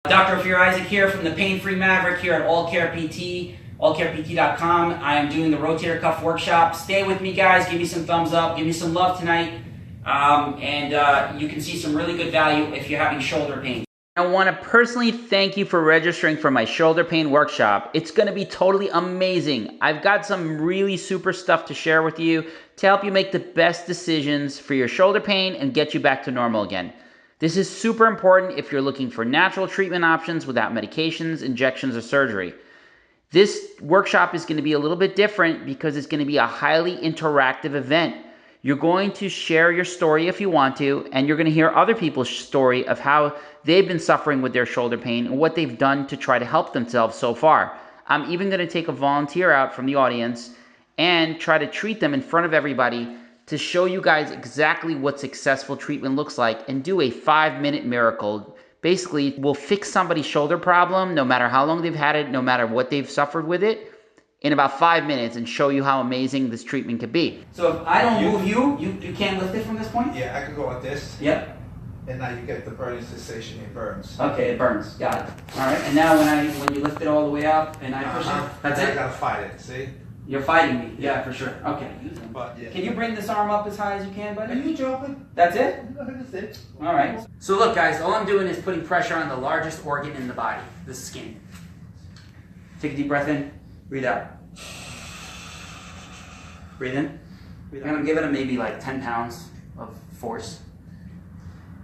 Dr. Ophir Isaac here from the Pain-Free Maverick here at AllcarePT, AllcarePT.com. I am doing the rotator cuff workshop. Stay with me, guys. Give me some thumbs up. Give me some love tonight. You can see some really good value if you're having shoulder pain. I want to personally thank you for registering for my shoulder pain workshop. It's going to be totally amazing. I've got some really super stuff to share with you to help you make the best decisions for your shoulder pain and get you back to normal again. This is super important if you're looking for natural treatment options without medications, injections, or surgery. This workshop is going to be a little bit different because it's going to be a highly interactive event. You're going to share your story if you want to, and you're going to hear other people's story of how they've been suffering with their shoulder pain and what they've done to try to help themselves so far. I'm even going to take a volunteer out from the audience and try to treat them in front of everybody to show you guys exactly what successful treatment looks like and do a 5-minute miracle. Basically, we'll fix somebody's shoulder problem, no matter how long they've had it, no matter what they've suffered with it, in about 5 minutes and show you how amazing this treatment could be. So if I don't move you can't lift it from this point? Yeah, I could go like this. Yep. And now you get the burning sensation, it burns. Okay, it burns. Got it. All right, and now when you lift it all the way up and I push it, that's it? I gotta fight it, see? You're fighting me. Yeah, for sure. Okay. But, yeah. Can you bring this arm up as high as you can, buddy? Are you joking? That's it? That's it. All right. So look, guys, all I'm doing is putting pressure on the largest organ in the body, the skin. Take a deep breath in. Breathe out. Breathe in. I'm going to give it maybe like 10 pounds of force.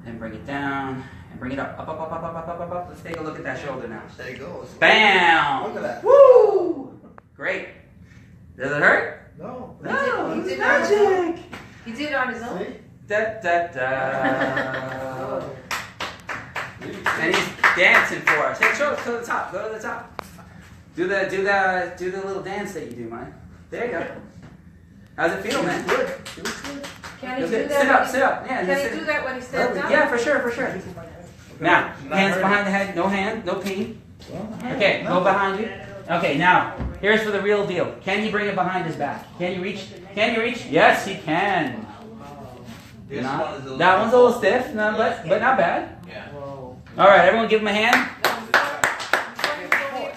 Then bring it down and bring it up. Up, up, up, up, up, up, up, up, up. Let's take a look at that shoulder now. There you go. Bam! Look at that. Woo! Great. Does it hurt? No. No, He it's did magic. He did it on his own. See? Da, da, da. And he's dancing for us. Hey, show us to the top. Go to the top. Do the little dance that you do, man. There you go. How's it feel, man? Good. Can he do that? Sit up, sit up. Yeah, Can he do that when he stands up? Yeah, for sure, for sure. Now, hands behind the head. No hand, no pain. Okay, go behind you. Okay, now, here's for the real deal. Can he bring it behind his back? Can you reach? Can you reach? Yes, he can. That one's a little stiff, no, but not bad. Yeah. All right, everyone give him a hand.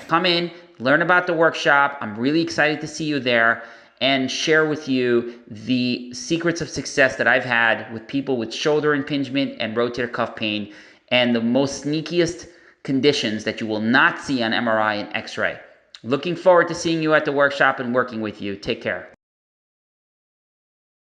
Come in, learn about the workshop. I'm really excited to see you there and share with you the secrets of success that I've had with people with shoulder impingement and rotator cuff pain and the most sneakiest conditions that you will not see on MRI and X-ray. Looking forward to seeing you at the workshop and working with you. Take care.